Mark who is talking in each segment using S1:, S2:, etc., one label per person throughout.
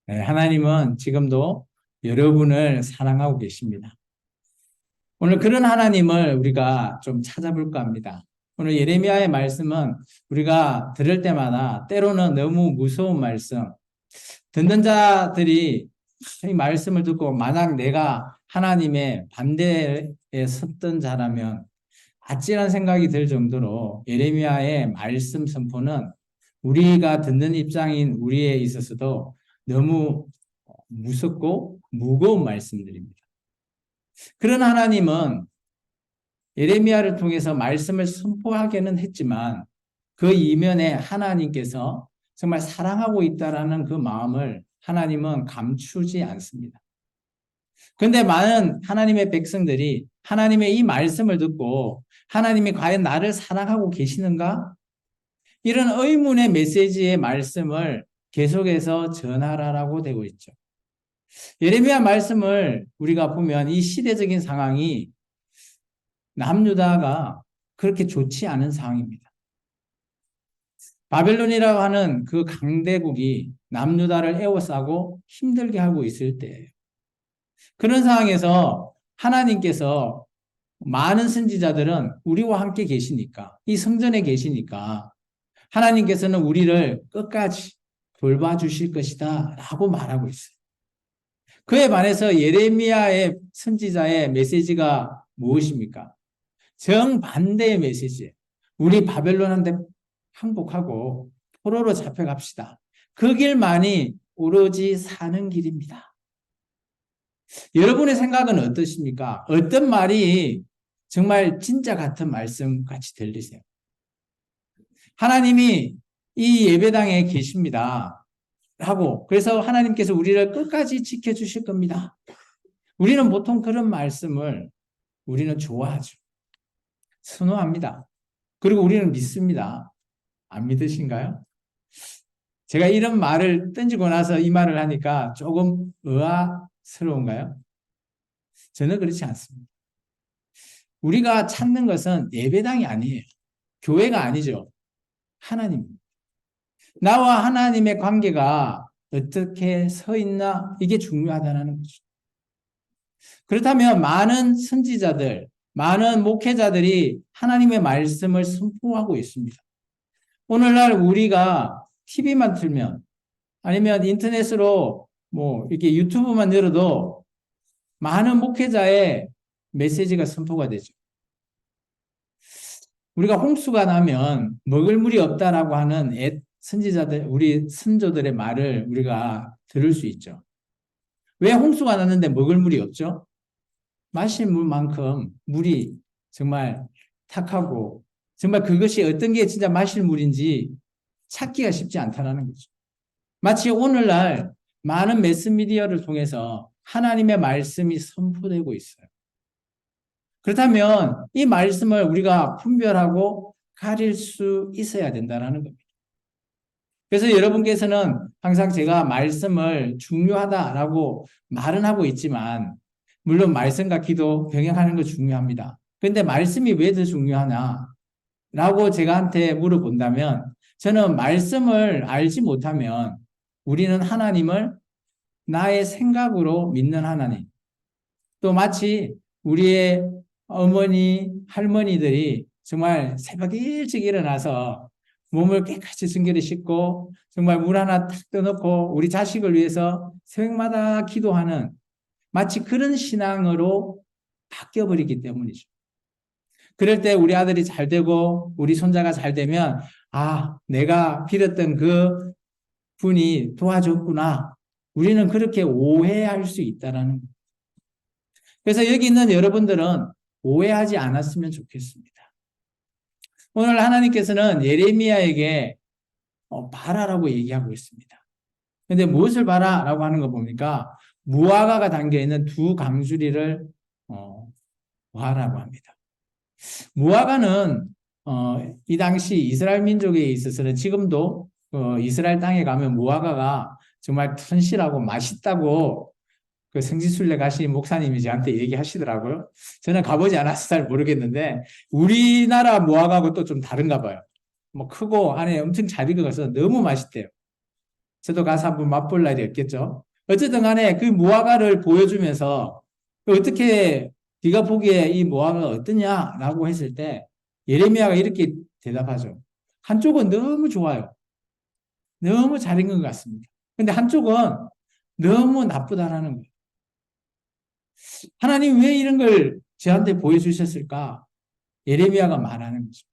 S1: 네, 하나님은 지금도 여러분을 사랑하고 계십니다. 오늘 그런 하나님을 우리가 좀 찾아볼까 합니다. 오늘 예레미야의 말씀은 우리가 들을 때마다 때로는 너무 무서운 말씀, 듣는 자들이 이 말씀을 듣고 만약 내가 하나님의 반대에 섰던 자라면 아찔한 생각이 들 정도로 예레미야의 말씀 선포는 우리가 듣는 입장인 우리에 있어서도 너무 무섭고 무거운 말씀들입니다. 그런 하나님은 예레미야를 통해서 말씀을 선포하기는 했지만 그 이면에 하나님께서 정말 사랑하고 있다라는 그 마음을 하나님은 감추지 않습니다. 그런데 많은 하나님의 백성들이 하나님의 이 말씀을 듣고 하나님이 과연 나를 사랑하고 계시는가? 이런 의문의 메시지의 말씀을 계속해서 전하라라고 되고 있죠. 예레미야 말씀을 우리가 보면 이 시대적인 상황이 남유다가 그렇게 좋지 않은 상황입니다. 바벨론이라고 하는 그 강대국이 남유다를 에워싸고 힘들게 하고 있을 때예요. 그런 상황에서 하나님께서 많은 선지자들은 우리와 함께 계시니까, 이 성전에 계시니까 하나님께서는 우리를 끝까지 돌봐주실 것이다 라고 말하고 있어요. 그에 반해서 예레미야의 선지자의 메시지가 무엇입니까? 정반대의 메시지예요. 우리 바벨론한테 항복하고 포로로 잡혀갑시다. 그 길만이 오로지 사는 길입니다. 여러분의 생각은 어떠십니까? 어떤 말이 정말 진짜 같은 말씀 같이 들리세요? 하나님이 이 예배당에 계십니다. 하고 그래서 하나님께서 우리를 끝까지 지켜주실 겁니다. 우리는 보통 그런 말씀을 우리는 좋아하죠. 선호합니다. 그리고 우리는 믿습니다. 안 믿으신가요? 제가 이런 말을 던지고 나서 이 말을 하니까 조금 의아스러운가요? 저는 그렇지 않습니다. 우리가 찾는 것은 예배당이 아니에요. 교회가 아니죠. 하나님. 나와 하나님의 관계가 어떻게 서 있나 이게 중요하다는 거죠. 그렇다면 많은 선지자들, 많은 목회자들이 하나님의 말씀을 선포하고 있습니다. 오늘날 우리가 TV만 틀면 아니면 인터넷으로 뭐 이렇게 유튜브만 열어도 많은 목회자의 메시지가 선포가 되죠. 우리가 홍수가 나면 먹을 물이 없다라고 하는 선지자들, 우리 선조들의 말을 우리가 들을 수 있죠. 왜 홍수가 났는데 먹을 물이 없죠? 마실 물만큼 물이 정말 탁하고 정말 그것이 어떤 게 진짜 마실 물인지 찾기가 쉽지 않다는 거죠. 마치 오늘날 많은 매스미디어를 통해서 하나님의 말씀이 선포되고 있어요. 그렇다면 이 말씀을 우리가 분별하고 가릴 수 있어야 된다는 겁니다. 그래서 여러분께서는 항상 제가 말씀을 중요하다라고 말은 하고 있지만 물론 말씀과 기도 병행하는 거 중요합니다. 그런데 말씀이 왜 더 중요하냐? 라고 제가한테 물어본다면 저는 말씀을 알지 못하면 우리는 하나님을 나의 생각으로 믿는 하나님. 또 마치 우리의 어머니, 할머니들이 정말 새벽 일찍 일어나서 몸을 깨끗이 정결히 씻고 정말 물 하나 탁 떠놓고 우리 자식을 위해서 새벽마다 기도하는 마치 그런 신앙으로 바뀌어버리기 때문이죠. 그럴 때 우리 아들이 잘 되고 우리 손자가 잘 되면 내가 빌었던 그 분이 도와줬구나. 우리는 그렇게 오해할 수 있다라는 거예요. 그래서 여기 있는 여러분들은 오해하지 않았으면 좋겠습니다. 오늘 하나님께서는 예레미야에게 봐라라고 얘기하고 있습니다. 근데 무엇을 봐라라고 하는 거 보니까 무화과가 담겨있는 두 강주리를 봐라고 합니다. 무화과는 이 당시 이스라엘 민족에 있어서는 지금도 이스라엘 땅에 가면 무화과가 정말 튼실하고 맛있다고 그 성지순례 가신 목사님이 저한테 얘기하시더라고요. 저는 가보지 않아서 잘 모르겠는데 우리나라 무화과하고 또 좀 다른가 봐요. 뭐 크고 안에 엄청 잘 익어서 너무 맛있대요. 저도 가서 한번 맛볼 날이 없겠죠. 어쨌든 간에 그 무화과를 보여주면서 어떻게 네가 보기에 이 무화과가 어떠냐라고 했을 때 예레미야가 이렇게 대답하죠. 한쪽은 너무 좋아요. 너무 잘 익은 것 같습니다. 근데 한쪽은 너무 나쁘다라는 거예요. 하나님 왜 이런 걸 저한테 보여주셨을까? 예레미야가 말하는 거죠.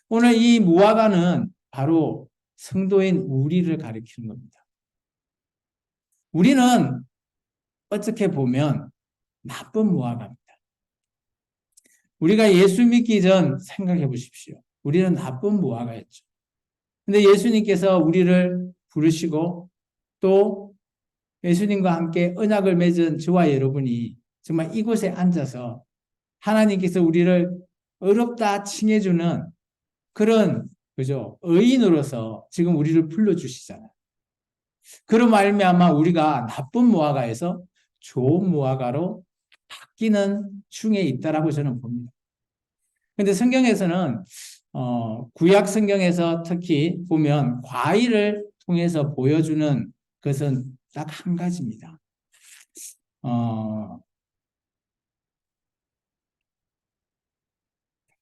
S1: 오늘 이 무화과는 바로 성도인 우리를 가리키는 겁니다. 우리는 어떻게 보면 나쁜 무화과입니다. 우리가 예수 믿기 전 생각해 보십시오. 우리는 나쁜 무화과였죠. 근데 예수님께서 우리를 부르시고 또 예수님과 함께 언약을 맺은 저와 여러분이 정말 이곳에 앉아서 하나님께서 우리를 의롭다 칭해주는 그런 그죠 의인으로서 지금 우리를 불러주시잖아요. 그런 말미암아 우리가 나쁜 무화과에서 좋은 무화과로 바뀌는 중에 있다라고 저는 봅니다. 근데 성경에서는 구약 성경에서 특히 보면 과일을 통해서 보여주는 것은 딱 한 가지입니다.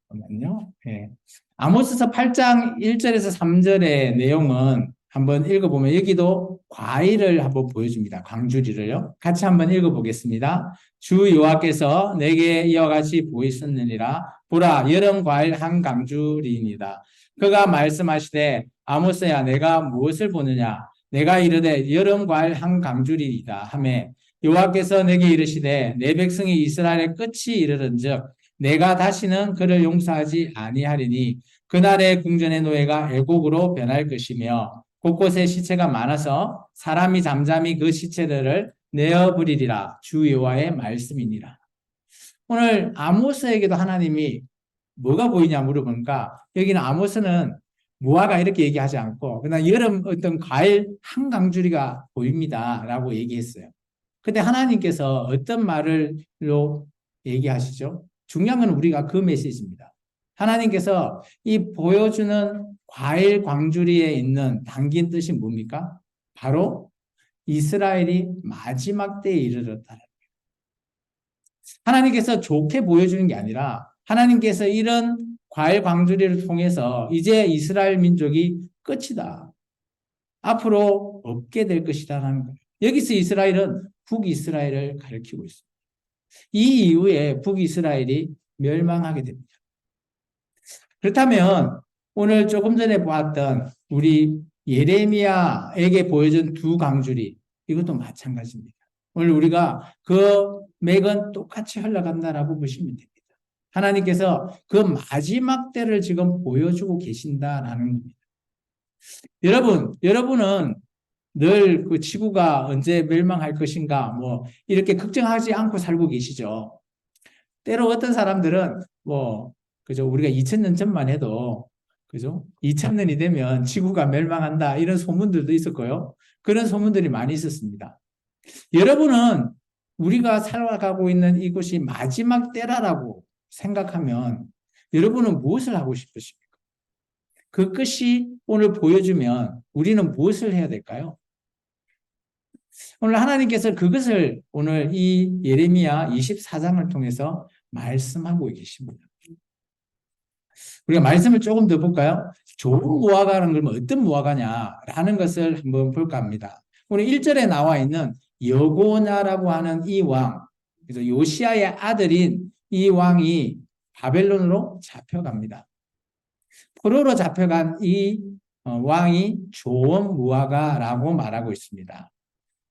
S1: 잠깐만요. 네. 아모스서 8장 1절에서 3절의 내용은 한번 읽어보면 여기도 과일을 한번 보여줍니다. 광주리를요. 같이 한번 읽어보겠습니다. 주 여호와께서 내게 이와 같이 보이셨느니라. 보라, 여름 과일 한 강주리이니다. 그가 말씀하시되 아모스야 내가 무엇을 보느냐? 내가 이르되 여름 과일 한 강주리이다 하매 여호와께서 내게 이르시되 내 백성이 이스라엘의 끝이 이르는즉 내가 다시는 그를 용서하지 아니하리니 그날의 궁전의 노예가 애곡으로 변할 것이며 곳곳에 시체가 많아서 사람이 잠잠히 그 시체들을 내어버리리라. 주 여호와의 말씀이니라. 오늘 아모스에게도 하나님이 뭐가 보이냐 물어보니까 여기는 아모스는 무화과 이렇게 얘기하지 않고 그냥 여름 어떤 과일 한 강줄이가 보입니다 라고 얘기했어요. 근데 하나님께서 어떤 말로 얘기하시죠? 중요한 건 우리가 그 메시지입니다. 하나님께서 이 보여주는 과일 광주리에 있는 담긴 뜻이 뭡니까? 바로 이스라엘이 마지막 때에 이르렀다. 하나님께서 좋게 보여주는 게 아니라 하나님께서 이런 과일 광주리를 통해서 이제 이스라엘 민족이 끝이다. 앞으로 없게 될 것이다라는 거예요. 여기서 이스라엘은 북이스라엘을 가리키고 있습니다. 이 이후에 북이스라엘이 멸망하게 됩니다. 그렇다면 오늘 조금 전에 보았던 우리 예레미야에게 보여준 두 강줄이 이것도 마찬가지입니다. 오늘 우리가 그 맥은 똑같이 흘러간다라고 보시면 됩니다. 하나님께서 그 마지막 때를 지금 보여주고 계신다라는 겁니다. 여러분은 늘 그 지구가 언제 멸망할 것인가 뭐 이렇게 걱정하지 않고 살고 계시죠. 때로 어떤 사람들은 그죠? 우리가 2000년 전만 해도 그죠? 2000년이 되면 지구가 멸망한다 이런 소문들도 있었고요. 그런 소문들이 많이 있었습니다. 여러분은 우리가 살아가고 있는 이곳이 마지막 때라고 생각하면 여러분은 무엇을 하고 싶으십니까? 그 끝이 오늘 보여주면 우리는 무엇을 해야 될까요? 오늘 하나님께서 그것을 오늘 이 예레미야 24장을 통해서 말씀하고 계십니다. 우리가 말씀을 조금 더 볼까요? 좋은 무화과라는 건 어떤 무화과냐라는 것을 한번 볼까 합니다. 오늘 1절에 나와 있는 여고냐라고 하는 이 왕, 그래서 요시아의 아들인 이 왕이 바벨론으로 잡혀갑니다. 포로로 잡혀간 이 왕이 좋은 무화과라고 말하고 있습니다.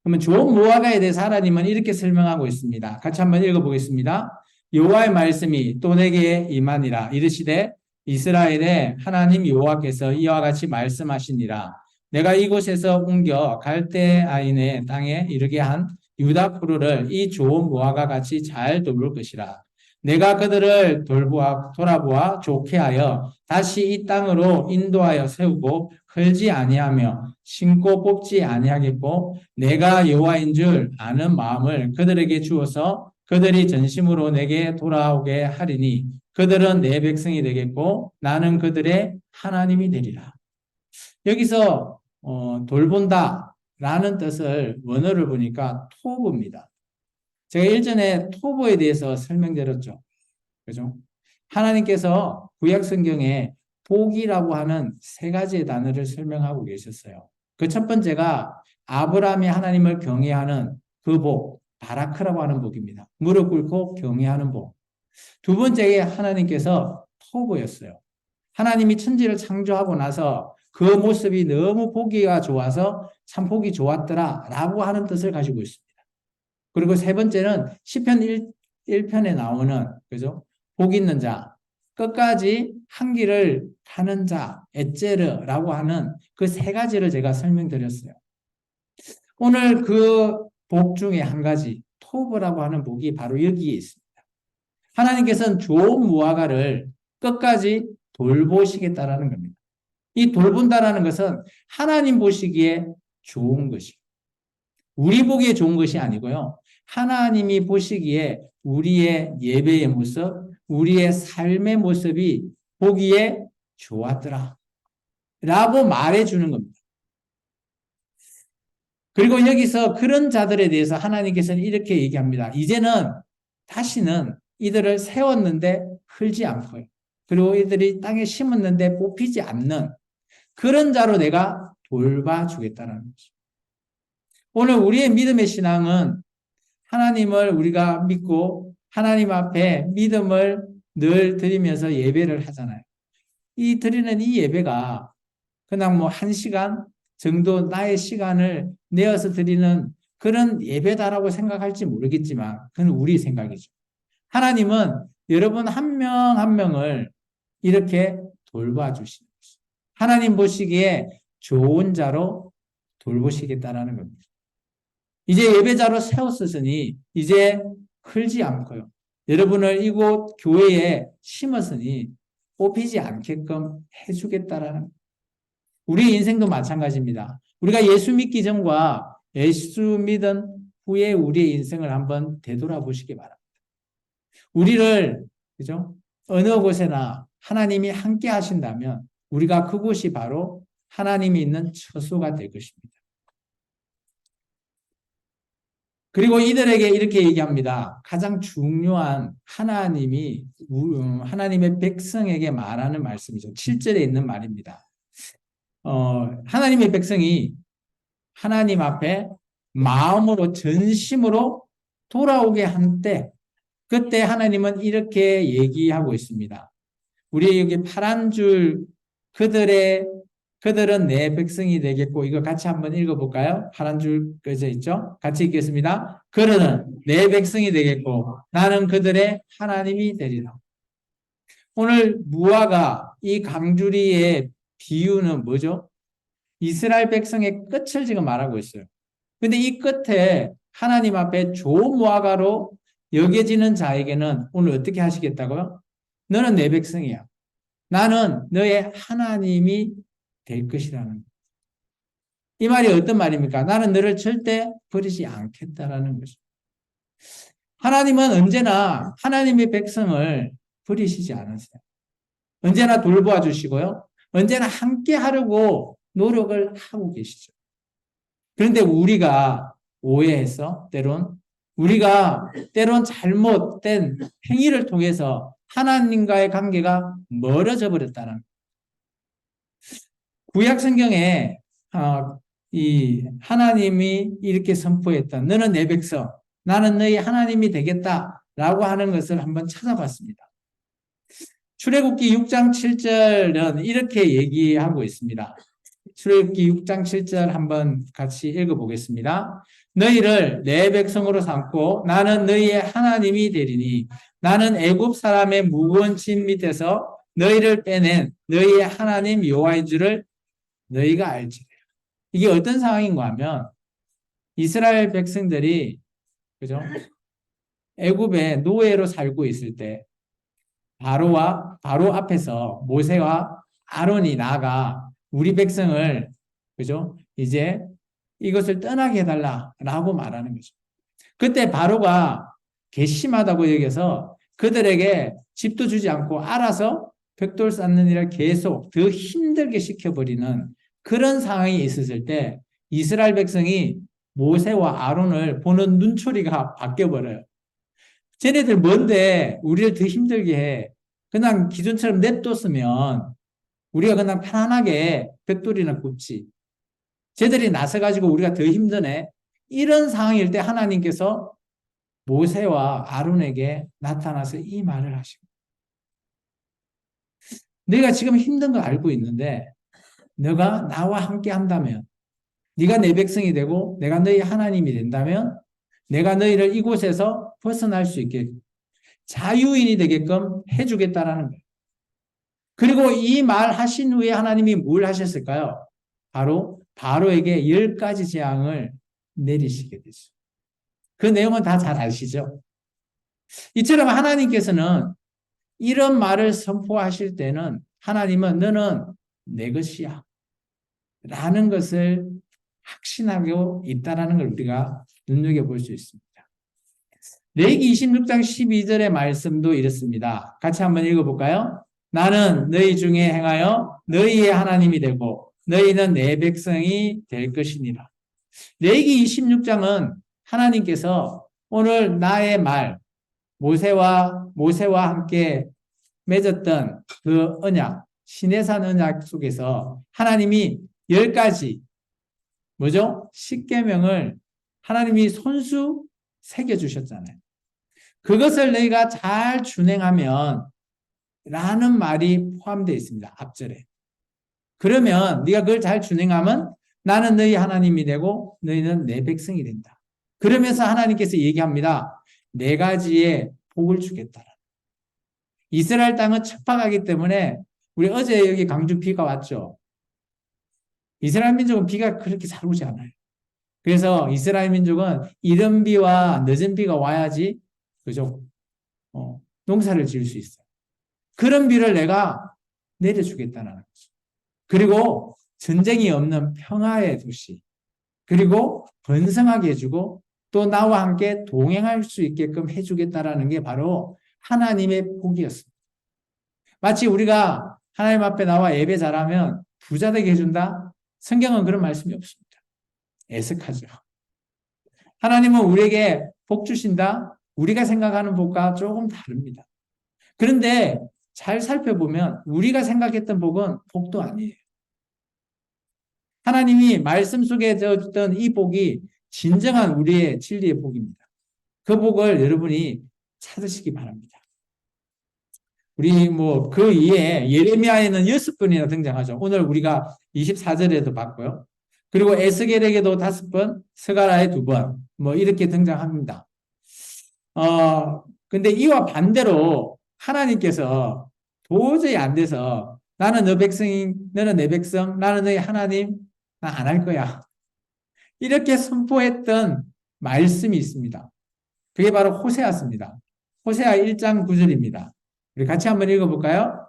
S1: 그러면 좋은 무화과에 대해서 하나님은 이렇게 설명하고 있습니다. 같이 한번 읽어보겠습니다. 여호와의 말씀이 또 내게 임하니라. 이르시되 이스라엘의 하나님 여호와께서 이와 같이 말씀하시니라. 내가 이곳에서 옮겨 갈대아인의 땅에 이르게 한 유다 푸르를 이 좋은 무화과 같이 잘 돌볼 것이라. 내가 그들을 돌아보아 좋게 하여 다시 이 땅으로 인도하여 세우고 헐지 아니하며 심고 뽑지 아니하겠고 내가 여호와인 줄 아는 마음을 그들에게 주어서 그들이 전심으로 내게 돌아오게 하리니 그들은 내 백성이 되겠고 나는 그들의 하나님이 되리라. 여기서 돌본다라는 뜻을 원어를 보니까 토브입니다. 제가 일전에 토브에 대해서 설명드렸죠. 그죠? 하나님께서 구약 성경에 복이라고 하는 세 가지의 단어를 설명하고 계셨어요. 그 첫 번째가 아브라함이 하나님을 경외하는 그 복, 바라크라고 하는 복입니다. 무릎 꿇고 경외하는 복. 두 번째에 하나님께서 토보였어요. 하나님이 천지를 창조하고 나서 그 모습이 너무 보기가 좋아서 참 보기 좋았더라 라고 하는 뜻을 가지고 있습니다. 그리고 세 번째는 시편 1편에 나오는, 그죠? 복 있는 자, 끝까지 한 길을 가는 자, 에제르라고 하는 그 세 가지를 제가 설명드렸어요. 오늘 그 복 중에 한 가지, 토브라고 하는 복이 바로 여기에 있습니다. 하나님께서는 좋은 무화과를 끝까지 돌보시겠다라는 겁니다. 이 돌본다라는 것은 하나님 보시기에 좋은 것이, 우리 보기에 좋은 것이 아니고요. 하나님이 보시기에 우리의 예배의 모습, 우리의 삶의 모습이 보기에 좋았더라 라고 말해주는 겁니다. 그리고 여기서 그런 자들에 대해서 하나님께서는 이렇게 얘기합니다. 이제는 다시는 이들을 세웠는데 흘지 않고요. 그리고 이들이 땅에 심었는데 뽑히지 않는 그런 자로 내가 돌봐주겠다는 거죠. 오늘 우리의 믿음의 신앙은 하나님을 우리가 믿고 하나님 앞에 믿음을 늘 드리면서 예배를 하잖아요. 드리는 이 예배가 그냥 뭐 1시간 정도 나의 시간을 내어서 드리는 그런 예배다라고 생각할지 모르겠지만 그건 우리 생각이죠. 하나님은 여러분 한 명 한 명을 이렇게 돌봐주시는 거죠. 하나님 보시기에 좋은 자로 돌보시겠다라는 겁니다. 이제 예배자로 세웠으니 이제 흘지 않고요. 여러분을 이곳 교회에 심었으니 뽑히지 않게끔 해주겠다라는, 우리 인생도 마찬가지입니다. 우리가 예수 믿기 전과 예수 믿은 후에 우리의 인생을 한번 되돌아보시기 바랍니다. 우리를, 그죠? 어느 곳에나 하나님이 함께 하신다면 우리가 그곳이 바로 하나님이 있는 처소가 될 것입니다. 그리고 이들에게 이렇게 얘기합니다. 가장 중요한 하나님의 백성에게 말하는 말씀이죠. 7절에 있는 말입니다. 하나님의 백성이 하나님 앞에 마음으로 전심으로 돌아오게 한 때, 그때 하나님은 이렇게 얘기하고 있습니다. 우리 여기 파란 줄, 그들은 내 백성이 되겠고, 이거 같이 한번 읽어볼까요? 파란 줄 그려져 있죠? 같이 읽겠습니다. 그들은 내 백성이 되겠고 나는 그들의 하나님이 되리라. 오늘 무화과 이 강주리의 비유는 뭐죠? 이스라엘 백성의 끝을 지금 말하고 있어요. 근데 이 끝에 하나님 앞에 좋은 무화과로 여겨지는 자에게는 오늘 어떻게 하시겠다고요? 너는 내 백성이야. 나는 너의 하나님이 될 것이라는 거예요. 이 말이 어떤 말입니까? 나는 너를 절대 버리지 않겠다라는 거죠. 하나님은 언제나 하나님의 백성을 버리시지 않으세요. 언제나 돌보아 주시고요. 언제나 함께 하려고 노력을 하고 계시죠. 그런데 우리가 오해해서 우리가 때론 잘못된 행위를 통해서 하나님과의 관계가 멀어져 버렸다는, 구약 성경에 이 하나님이 이렇게 선포했던 너는 내 백성, 나는 너희 하나님이 되겠다라고 하는 것을 한번 찾아봤습니다. 출애굽기 6장 7절은 이렇게 얘기하고 있습니다. 출애굽기 6장 7절 한번 같이 읽어보겠습니다. 너희를 내 백성으로 삼고 나는 너희의 하나님이 되리니 나는 애굽 사람의 무거운 짐 밑에서 너희를 빼낸 너희의 하나님 여호와인 줄을 너희가 알지라. 이게 어떤 상황인가 하면 이스라엘 백성들이, 그죠? 애굽에 노예로 살고 있을 때 바로 앞에서 모세와 아론이 나아가 우리 백성을, 그죠? 이제 이것을 떠나게 해달라라고 말하는 거죠. 그때 바로가 괘씸하다고 여겨서 그들에게 집도 주지 않고 알아서 벽돌 쌓는 일을 계속 더 힘들게 시켜버리는 그런 상황이 있었을 때 이스라엘 백성이 모세와 아론을 보는 눈초리가 바뀌어버려요. 쟤네들 뭔데 우리를 더 힘들게 해. 그냥 기존처럼 냅뒀으면 우리가 그냥 편안하게 벽돌이나 굽지. 쟤들이 나서가지고 우리가 더 힘드네. 이런 상황일 때 하나님께서 모세와 아론에게 나타나서 이 말을 하시고, 내가 지금 힘든 거 알고 있는데 너가 나와 함께 한다면, 네가 내 백성이 되고 내가 너희 하나님이 된다면 내가 너희를 이곳에서 벗어날 수 있게 자유인이 되게끔 해주겠다라는 거예요. 그리고 이 말 하신 후에 하나님이 뭘 하셨을까요? 바로 바로에게 10가지 재앙을 내리시게 됐어요. 그 내용은 다 잘 아시죠? 이처럼 하나님께서는 이런 말을 선포하실 때는 하나님은 너는 내 것이야 라는 것을 확신하고 있다는 걸 우리가 눈여겨볼 수 있습니다. 레위기 26장 12절의 말씀도 이렇습니다. 같이 한번 읽어볼까요? 나는 너희 중에 행하여 너희의 하나님이 되고 너희는 내 백성이 될 것이니라. 레위기 26장은 하나님께서 오늘 나의 말, 모세와 함께 맺었던 그 언약, 시내산 언약 속에서 하나님이 10가지 뭐죠? 십계명을 하나님이 손수 새겨주셨잖아요. 그것을 너희가 잘 준행하면 라는 말이 포함되어 있습니다. 앞절에. 그러면 네가 그걸 잘 준행하면 나는 너희 하나님이 되고 너희는 내 백성이 된다. 그러면서 하나님께서 얘기합니다. 4가지의 복을 주겠다. 이스라엘 땅은 척박하기 때문에 우리 어제 여기 강주 비가 왔죠. 이스라엘 민족은 비가 그렇게 잘 오지 않아요. 그래서 이스라엘 민족은 이른 비와 늦은 비가 와야지 그죠? 농사를 지을 수 있어요. 그런 비를 내가 내려주겠다는 거죠. 그리고 전쟁이 없는 평화의 도시, 그리고 번성하게 해주고 또 나와 함께 동행할 수 있게끔 해주겠다라는 게 바로 하나님의 복이었습니다. 마치 우리가 하나님 앞에 나와 예배 잘하면 부자 되게 해준다? 성경은 그런 말씀이 없습니다. 애석하죠. 하나님은 우리에게 복 주신다? 우리가 생각하는 복과 조금 다릅니다. 그런데 잘 살펴보면 우리가 생각했던 복은 복도 아니에요. 하나님이 말씀 속에 줬던 이 복이 진정한 우리의 진리의 복입니다. 그 복을 여러분이 찾으시기 바랍니다. 우리 그 이에 예레미야에는 6번이나 등장하죠. 오늘 우리가 24절에도 봤고요. 그리고 에스겔에게도 5번, 스가랴에 2번, 이렇게 등장합니다. 근데 이와 반대로 하나님께서 도저히 안 돼서 나는 너 백성이, 너는 내 백성, 나는 너희 하나님, 나 안 할 거야. 이렇게 선포했던 말씀이 있습니다. 그게 바로 호세아서입니다. 호세아 1장 9절입니다. 우리 같이 한번 읽어볼까요?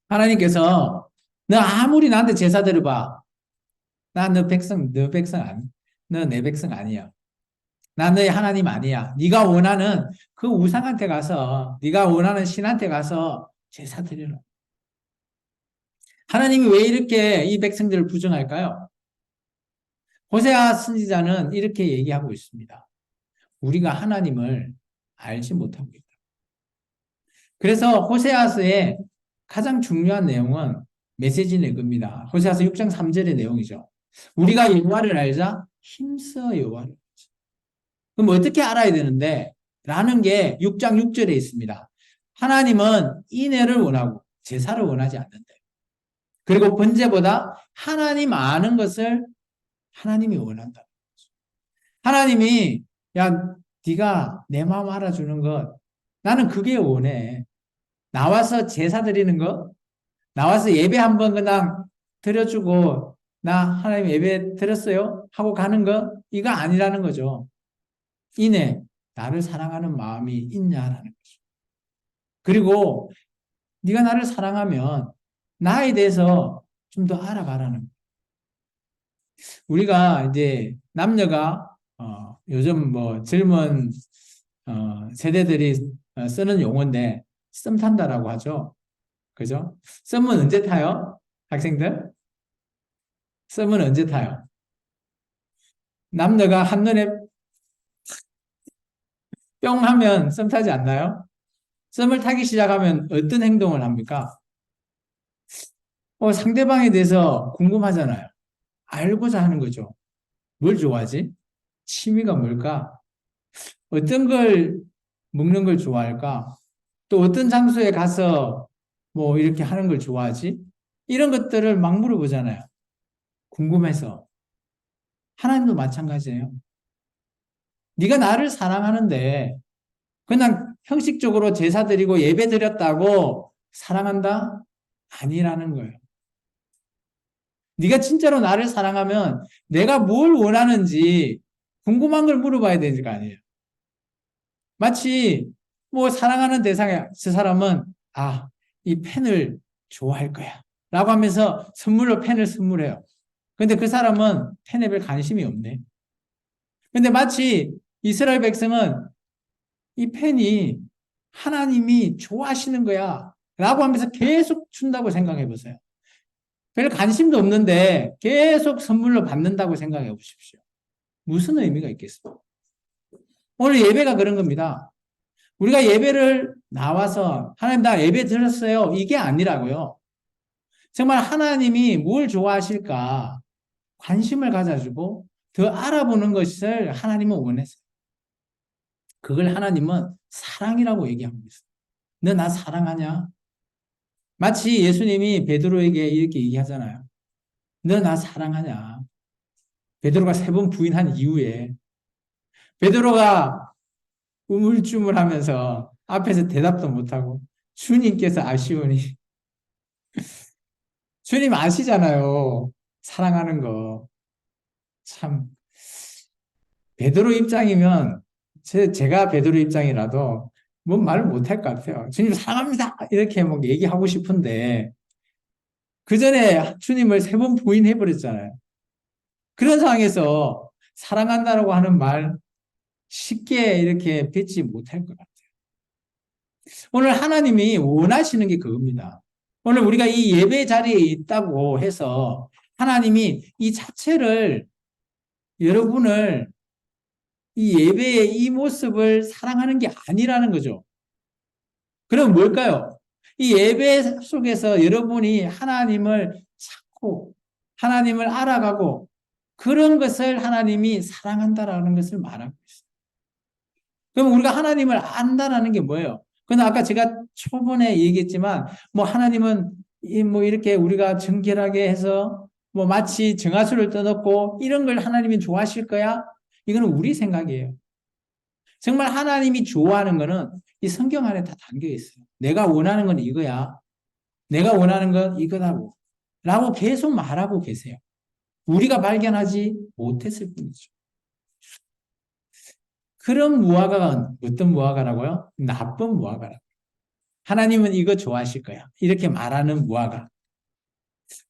S1: 하나님께서 너 아무리 나한테 제사 드려봐. 나 너 백성 아니. 너 내 백성 아니야. 나 너의 하나님 아니야. 네가 원하는 그 우상한테 가서, 네가 원하는 신한테 가서 제사 드려라. 하나님이 왜 이렇게 이 백성들을 부정할까요? 호세아 선지자는 이렇게 얘기하고 있습니다. 우리가 하나님을 알지 못하고 있다. 그래서 호세아서의 가장 중요한 내용은 메시지는 이겁니다. 호세아서 6장 3절의 내용이죠. 우리가 여호와를 알자 힘써 여호와를 알자. 그럼 어떻게 알아야 되는데? 라는 게 6장 6절에 있습니다. 하나님은 인애를 원하고 제사를 원하지 않는데. 그리고 번제보다 하나님 아는 것을 하나님이 원한다. 하나님이 네가 내 마음 알아주는 것 나는 그게 원해. 나와서 제사 드리는 거, 나와서 예배 한번 그냥 드려주고 나 하나님 예배 드렸어요 하고 가는 거 이거 아니라는 거죠. 이내 나를 사랑하는 마음이 있냐라는 거죠. 그리고 네가 나를 사랑하면 나에 대해서 좀 더 알아가라는 거예요. 우리가 이제 남녀가 요즘 젊은 세대들이 쓰는 용어인데 썸 탄다라고 하죠. 그죠? 썸은 언제 타요? 학생들? 썸은 언제 타요? 남녀가 한눈에 뿅 하면 썸 타지 않나요? 썸을 타기 시작하면 어떤 행동을 합니까? 상대방에 대해서 궁금하잖아요. 알고자 하는 거죠. 뭘 좋아하지? 취미가 뭘까? 어떤 걸 먹는 걸 좋아할까? 또 어떤 장소에 가서 뭐 이렇게 하는 걸 좋아하지? 이런 것들을 막 물어보잖아요. 궁금해서. 하나님도 마찬가지예요. 네가 나를 사랑하는데 그냥 형식적으로 제사 드리고 예배 드렸다고 사랑한다? 아니라는 거예요. 네가 진짜로 나를 사랑하면 내가 뭘 원하는지 궁금한 걸 물어봐야 되는 거 아니에요. 마치 뭐 사랑하는 대상에 저 사람은 이 펜을 좋아할 거야 라고 하면서 선물로 펜을 선물해요. 근데 그 사람은 펜에 별 관심이 없네. 근데 마치 이스라엘 백성은 이 펜이 하나님이 좋아하시는 거야 라고 하면서 계속 준다고 생각해 보세요. 별 관심도 없는데 계속 선물로 받는다고 생각해 보십시오. 무슨 의미가 있겠어요? 오늘 예배가 그런 겁니다. 우리가 예배를 나와서 하나님 나 예배 드렸어요. 이게 아니라고요. 정말 하나님이 뭘 좋아하실까 관심을 가져주고 더 알아보는 것을 하나님은 원했어요. 그걸 하나님은 사랑이라고 얘기하고 있어요. 너 나 사랑하냐? 마치 예수님이 베드로에게 이렇게 얘기하잖아요. 너 나 사랑하냐? 베드로가 3번 부인한 이후에 베드로가 우물쭈물하면서 앞에서 대답도 못하고 주님께서 아시오니 주님 아시잖아요. 사랑하는 거. 참 베드로 입장이면 제가 베드로 입장이라도 뭔 말을 못할 것 같아요. 주님 사랑합니다. 이렇게 막 얘기하고 싶은데 그 전에 주님을 3번 부인해 버렸잖아요. 그런 상황에서 사랑한다라고 하는 말 쉽게 이렇게 뱉지 못할 것 같아요. 오늘 하나님이 원하시는 게 그겁니다. 오늘 우리가 이 예배 자리에 있다고 해서 하나님이 이 자체를 여러분을 이 예배의 이 모습을 사랑하는 게 아니라는 거죠. 그럼 뭘까요? 이 예배 속에서 여러분이 하나님을 찾고 하나님을 알아가고 그런 것을 하나님이 사랑한다라는 것을 말하고 있어요. 그럼 우리가 하나님을 안다라는 게 뭐예요? 근데 아까 제가 초반에 얘기했지만 뭐 하나님은 뭐 이렇게 우리가 정결하게 해서 뭐 마치 정화수를 떠놓고 이런 걸 하나님이 좋아하실 거야? 이거는 우리 생각이에요. 정말 하나님이 좋아하는 거는 이 성경 안에 다 담겨 있어요. 내가 원하는 건 이거야. 내가 원하는 건 이거다고. 라고 계속 말하고 계세요. 우리가 발견하지 못했을 뿐이죠. 그런 무화과가 어떤 무화과라고요? 나쁜 무화과라고. 하나님은 이거 좋아하실 거야. 이렇게 말하는 무화과.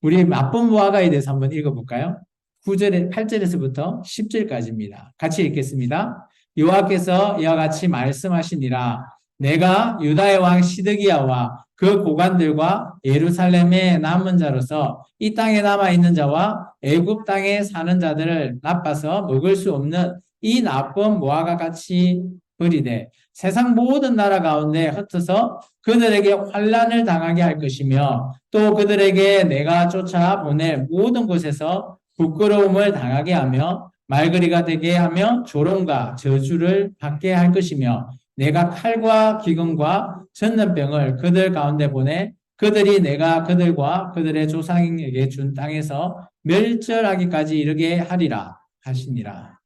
S1: 우리 나쁜 무화과에 대해서 한번 읽어볼까요? 9절에 8절에서부터 10절까지입니다. 같이 읽겠습니다. 여호와께서 이와 같이 말씀하시니라. 내가 유다의 왕 시드기야와 그 고관들과 예루살렘의 남은 자로서 이 땅에 남아 있는 자와 애굽 땅에 사는 자들을 나빠서 먹을 수 없는 이 나쁜 무화과 같이 버리되 세상 모든 나라 가운데 흩어서 그들에게 환난을 당하게 할 것이며 또 그들에게 내가 쫓아 보낼 모든 곳에서 부끄러움을 당하게 하며 말거리가 되게 하며 조롱과 저주를 받게 할 것이며 내가 칼과 기근과 전염병을 그들 가운데 보내 그들이 내가 그들과 그들의 조상에게 준 땅에서 멸절하기까지 이르게 하리라 하시니라.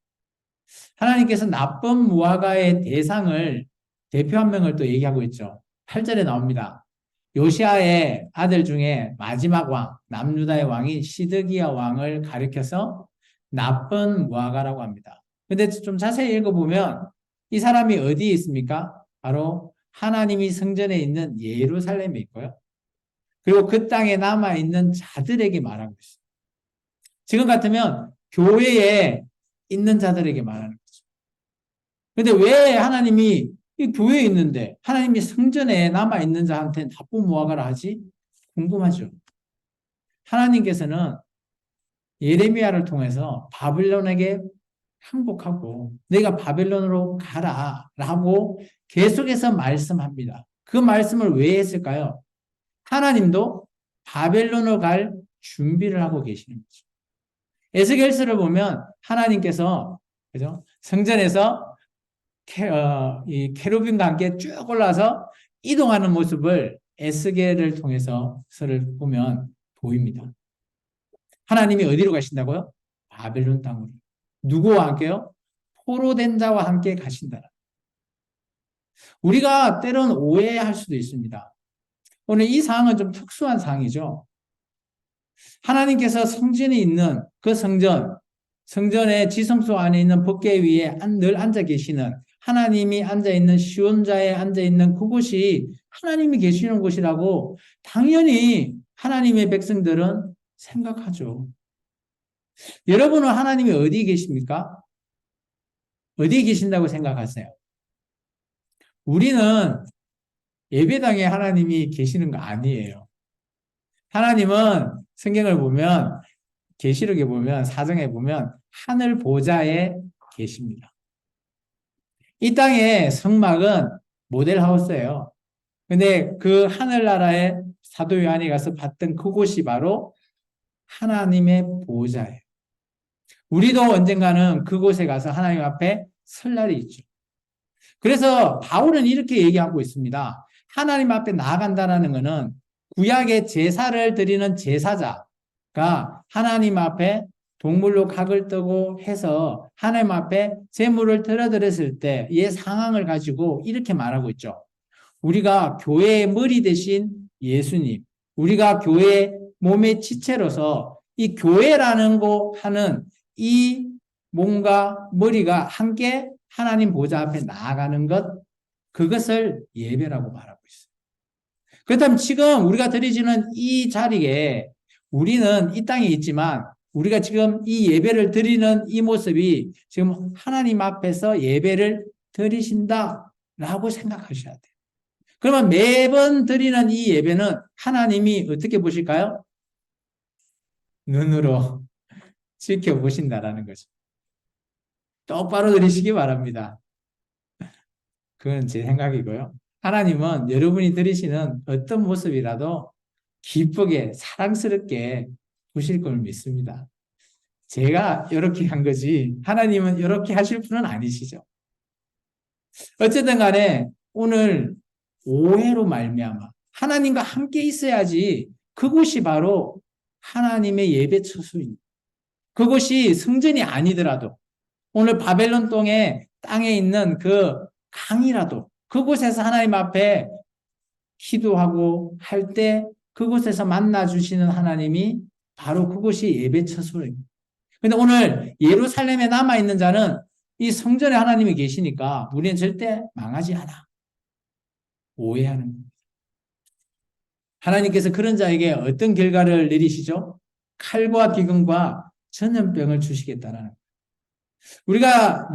S1: 하나님께서 나쁜 무화과의 대상을 대표 한 명을 또 얘기하고 있죠. 8절에 나옵니다. 요시아의 아들 중에 마지막 왕, 남유다의 왕인 시드기야 왕을 가리켜서 나쁜 무화과라고 합니다. 근데 좀 자세히 읽어보면 이 사람이 어디에 있습니까? 바로 하나님이 성전에 있는 예루살렘에 있고요. 그리고 그 땅에 남아있는 자들에게 말하고 있어요. 지금 같으면 교회에 있는 자들에게 말하는 거죠. 근데 왜 하나님이 이 교회에 있는데 하나님이 성전에 남아있는 자한테 나쁜 무화과를 하지? 궁금하죠. 하나님께서는 예레미야를 통해서 바빌론에게 항복하고 내가 바벨론으로 가라라고 계속해서 말씀합니다. 그 말씀을 왜 했을까요? 하나님도 바벨론으로 갈 준비를 하고 계시는 거죠. 에스겔서를 보면 하나님께서 그죠? 성전에서 이 케루빈과 함께 쭉 올라서 이동하는 모습을 에스겔을 통해서 서를 보면 보입니다. 하나님이 어디로 가신다고요? 바벨론 땅으로. 누구와 함께요? 포로된 자와 함께 가신다. 우리가 때론 오해할 수도 있습니다. 오늘 이 상황은 좀 특수한 상황이죠. 하나님께서 성전이 있는 그 성전의 지성소 안에 있는 법궤 위에 늘 앉아 계시는 하나님이 앉아 있는 시온자에 앉아 있는 그곳이 하나님이 계시는 곳이라고 당연히 하나님의 백성들은 생각하죠. 여러분은 하나님이 어디에 계십니까? 어디에 계신다고 생각하세요? 우리는 예배당에 하나님이 계시는 거 아니에요. 하나님은 성경을 보면 계시록에 보면 사정에 보면 하늘 보좌에 계십니다. 이 땅의 성막은 모델하우스예요. 근데 그 하늘나라의 사도 요한이 가서 봤던 그곳이 바로 하나님의 보좌예요. 우리도 언젠가는 그곳에 가서 하나님 앞에 설 날이 있죠. 그래서 바울은 이렇게 얘기하고 있습니다. 하나님 앞에 나아간다는 것은 구약의 제사를 드리는 제사자가 하나님 앞에 동물로 각을 뜨고 해서 하나님 앞에 제물을 드렸을 때의 상황을 가지고 이렇게 말하고 있죠. 우리가 교회의 머리 대신 예수님, 우리가 교회의 몸의 지체로서 이 교회라는 거 하는 이 몸과 머리가 함께 하나님 보좌 앞에 나아가는 것, 그것을 예배라고 말하고 있어요. 그렇다면 지금 우리가 드리지는 이 자리에 우리는 이 땅에 있지만 우리가 지금 이 예배를 드리는 이 모습이 지금 하나님 앞에서 예배를 드리신다라고 생각하셔야 돼요. 그러면 매번 드리는 이 예배는 하나님이 어떻게 보실까요? 눈으로 지켜보신다라는 거죠. 똑바로 드리시기 바랍니다. 그건 제 생각이고요. 하나님은 여러분이 드리시는 어떤 모습이라도 기쁘게 사랑스럽게 보실 걸 믿습니다. 제가 이렇게 한 거지 하나님은 이렇게 하실 분은 아니시죠. 어쨌든 간에 오늘 오해로 말미암아 하나님과 함께 있어야지 그곳이 바로 하나님의 예배 처소입니다. 그곳이 성전이 아니더라도 오늘 바벨론 땅에 있는 그 강이라도 그곳에서 하나님 앞에 기도하고 할 때 그곳에서 만나 주시는 하나님이 바로 그곳이 예배 처소입니다. 근데 오늘 예루살렘에 남아 있는 자는 이 성전에 하나님이 계시니까 우리는 절대 망하지 않아. 오해하는 겁니다. 하나님께서 그런 자에게 어떤 결과를 내리시죠? 칼과 기근과 전염병을 주시겠다는 거예요. 우리가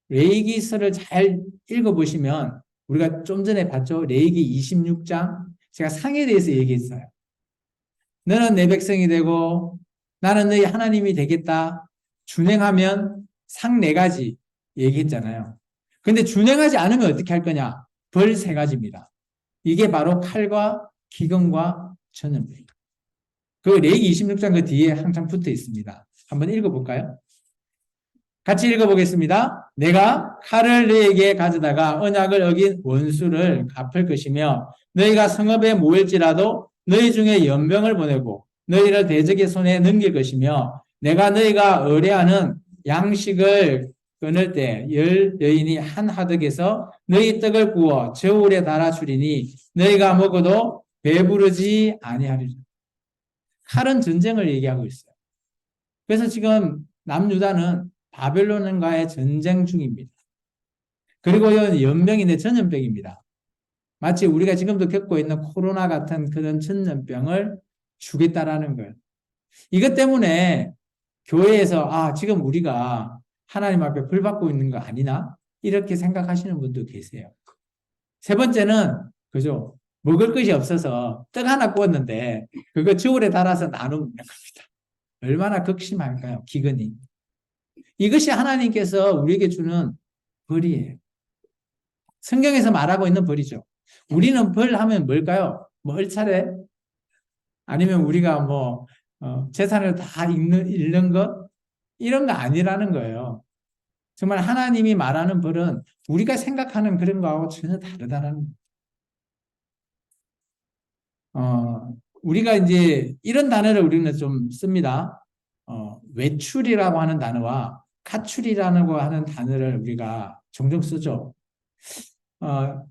S1: 레위기서를 잘 읽어보시면 우리가 좀 전에 봤죠? 레위기 26장 제가 상에 대해서 얘기했어요. 너는 내 백성이 되고 나는 너희 하나님이 되겠다. 준행하면 상 4가지 얘기했잖아요. 근데 준행하지 않으면 어떻게 할 거냐? 벌 3가지입니다. 이게 바로 칼과 기근과 전염병. 그 레위기 26장 그 뒤에 항상 붙어 있습니다. 한번 읽어볼까요? 같이 읽어보겠습니다. 내가 칼을 너에게 가져다가 언약을 어긴 원수를 갚을 것이며 너희가 성읍에 모일지라도 너희 중에 연병을 보내고 너희를 대적의 손에 넘길 것이며 내가 너희가 의뢰하는 양식을 끊을 때 10여인이 한 하덕에서 너희 떡을 구워 저울에 달아주리니 너희가 먹어도 배부르지 아니하리라. 칼은 전쟁을 얘기하고 있어요. 그래서 지금 남유다는 바벨론과의 전쟁 중입니다. 그리고 연병인데 전염병입니다. 마치 우리가 지금도 겪고 있는 코로나 같은 그런 전염병을 주겠다라는 거예요. 이것 때문에 교회에서 지금 우리가 하나님 앞에 벌 받고 있는 거 아니나? 이렇게 생각하시는 분도 계세요. 세 번째는, 그죠? 먹을 것이 없어서 떡 하나 구웠는데, 그거 저울에 달아서 나눠 먹는 겁니다. 얼마나 극심할까요? 기근이. 이것이 하나님께서 우리에게 주는 벌이에요. 성경에서 말하고 있는 벌이죠. 우리는 벌 하면 뭘까요? 뭐 얼차례? 아니면 우리가 뭐 재산을 다 잃는 것? 이런 거 아니라는 거예요. 정말 하나님이 말하는 벌은 우리가 생각하는 그런 거하고 전혀 다르다는 우리가 이제 이런 단어를 우리는 좀 씁니다. 외출이라고 하는 단어와 가출이라고 하는 단어를 우리가 종종 쓰죠.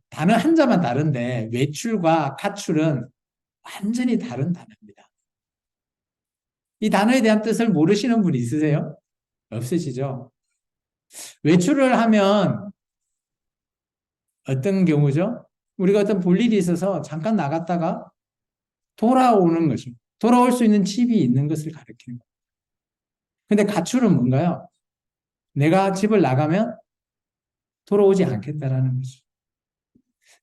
S1: 단어 한자만 다른데 외출과 가출은 완전히 다른 단어입니다. 이 단어에 대한 뜻을 모르시는 분 있으세요? 없으시죠? 외출을 하면 어떤 경우죠? 우리가 어떤 볼일이 있어서 잠깐 나갔다가 돌아오는 것입니다. 돌아올 수 있는 집이 있는 것을 가리키는 거예요. 근데 가출은 뭔가요? 내가 집을 나가면 돌아오지 않겠다라는 거죠.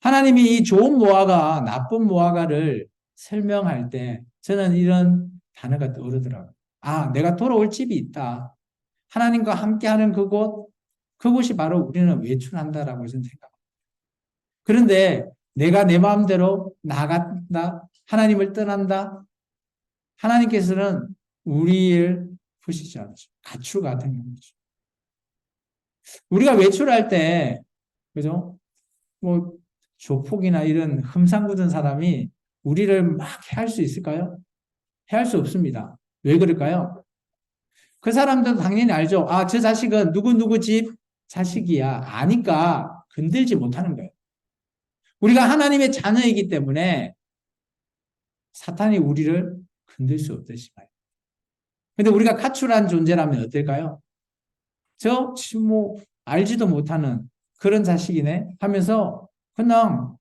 S1: 하나님이 이 좋은 무화과, 나쁜 무화과를 설명할 때 저는 이런 단어가 떠오르더라고요. 아, 내가 돌아올 집이 있다. 하나님과 함께하는 그곳이 바로 우리는 외출한다라고 저는 생각합니다. 그런데 내가 내 마음대로 나간다, 하나님을 떠난다, 하나님께서는 우리를 푸시지 않죠. 가출 같은 경우죠. 우리가 외출할 때, 그죠? 뭐, 조폭이나 이런 흠상 굳은 사람이 우리를 막 해할 수 있을까요? 해할 수 없습니다. 왜 그럴까요? 그 사람도 당연히 알죠. 아, 저 자식은 누구누구 집 자식이야. 아니까 건들지 못하는 거예요. 우리가 하나님의 자녀이기 때문에 사탄이 우리를 건들 수 없듯이 말이에요. 근데 우리가 가출한 존재라면 어떨까요? 뭐, 알지도 못하는 그런 자식이네 하면서 그냥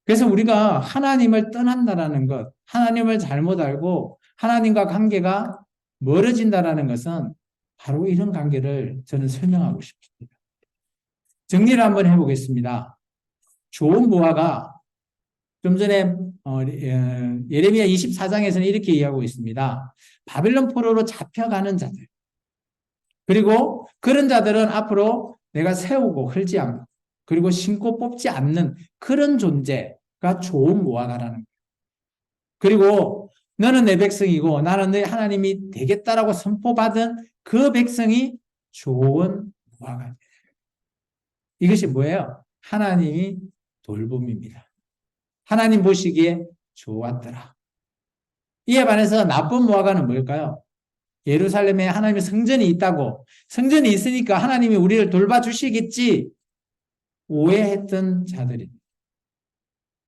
S1: 그래서 우리가 하나님을 떠난다라는 것, 하나님을 잘못 알고 하나님과 관계가 멀어진다라는 것은 바로 이런 관계를 저는 설명하고 싶습니다. 정리를 한번 해보겠습니다. 좋은 무화과, 좀 전에 예레미야 24장에서는 이렇게 이야기하고 있습니다. 바벨론 포로로 잡혀가는 자들, 그리고 그런 자들은 앞으로 내가 세우고 헐지 않고 그리고 심고 뽑지 않는 그런 존재가 좋은 무화과라는 거예요. 그리고 너는 내 백성이고 나는 내 하나님이 되겠다라고 선포받은 그 백성이 좋은 무화과. 이것이 뭐예요? 하나님이 돌봄입니다. 하나님 보시기에 좋았더라. 이에 반해서 나쁜 무화과는 뭘까요? 예루살렘에 하나님의 성전이 있다고, 성전이 있으니까 하나님이 우리를 돌봐주시겠지 오해했던 자들입니다.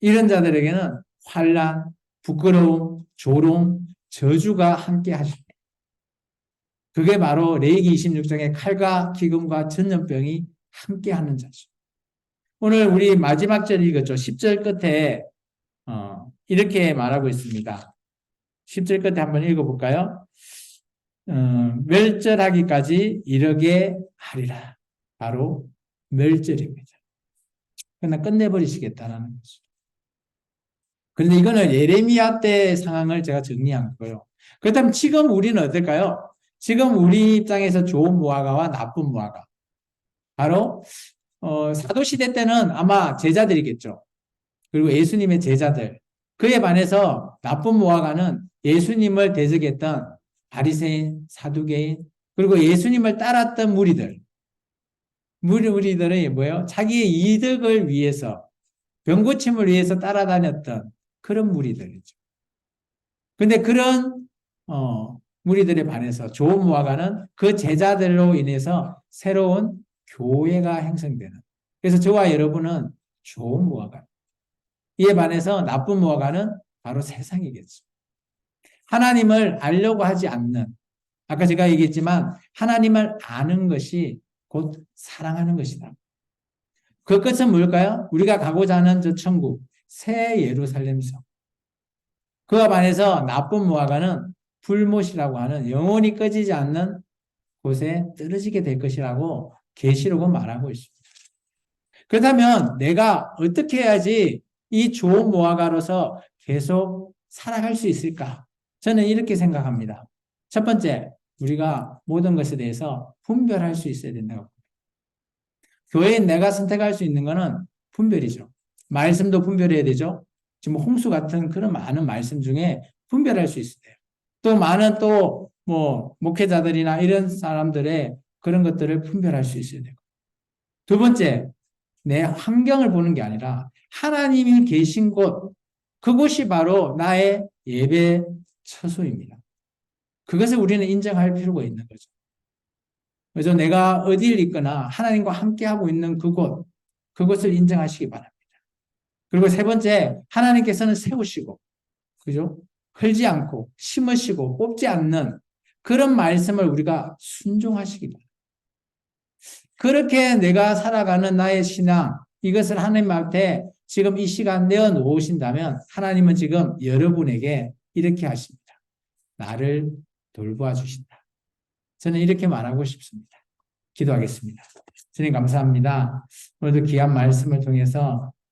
S1: 이런 자들에게는 환난, 부끄러움, 조롱, 저주가 함께 하십니다. 그게 바로 레위기 26장의 칼과 기근과 전염병이 함께하는 자죠. 오늘 우리 마지막 절 읽었죠. 10절 끝에 이렇게 말하고 있습니다. 10절 끝에 한번 읽어볼까요? 멸절하기까지 이르게 하리라. 바로 멸절입니다. 그러나 끝내버리시겠다는 거죠. 그런데 이거는 예레미야 때 상황을 제가 정리한 거예요. 그렇다면 지금 우리는 어떨까요? 지금 우리 입장에서 좋은 무화과와 나쁜 무화과. 바로 사도시대 때는 아마 제자들이겠죠. 그리고 예수님의 제자들. 그에 반해서 나쁜 무화과는 예수님을 대적했던 바리새인, 사두개인, 그리고 예수님을 따랐던 무리들. 무리들은 뭐예요? 자기의 이득을 위해서, 병고침을 위해서 따라다녔던 그런 무리들이죠. 근데 그런 무리들에 반해서 좋은 무화과는 그 제자들로 인해서 새로운 교회가 형성되는. 그래서 저와 여러분은 좋은 무화과. 이에 반해서 나쁜 무화과는 바로 세상이겠죠. 하나님을 알려고 하지 않는, 아까 제가 얘기했지만 하나님을 아는 것이 곧 사랑하는 것이다. 그 끝은 뭘까요? 우리가 가고자 하는 저 천국, 새 예루살렘 성. 그와 반해서 나쁜 무화과는 불못이라고 하는 영원히 꺼지지 않는 곳에 떨어지게 될 것이라고 계시록은 말하고 있습니다. 그렇다면 내가 어떻게 해야지 이 좋은 무화과로서 계속 살아갈 수 있을까? 저는 이렇게 생각합니다. 첫 번째, 우리가 모든 것에 대해서 분별할 수 있어야 된다고. 교회인 내가 선택할 수 있는 것은 분별이죠. 말씀도 분별해야 되죠. 지금 홍수 같은 그런 많은 말씀 중에 분별할 수 있어야 돼요. 또 많은 또 뭐 목회자들이나 이런 사람들의 그런 것들을 분별할 수 있어야 되고. 두 번째, 내 환경을 보는 게 아니라 하나님이 계신 곳, 그곳이 바로 나의 예배 처소입니다. 그것을 우리는 인정할 필요가 있는 거죠. 그래서 내가 어디를 있거나 하나님과 함께하고 있는 그곳, 그것을 인정하시기 바랍니다. 그리고 세 번째, 하나님께서는 세우시고, 그죠? 헐지 않고, 심으시고, 뽑지 않는 그런 말씀을 우리가 순종하시기 바랍니다. 그렇게 내가 살아가는 나의 신앙, 이것을 하나님 앞에 지금 이 시간 내어놓으신다면 하나님은 지금 여러분에게 이렇게 하십니다. 나를 돌보아 주신다. 저는 이렇게 말하고 싶습니다. 기도하겠습니다. 주님 감사합니다. 오늘도 귀한 말씀을 통해서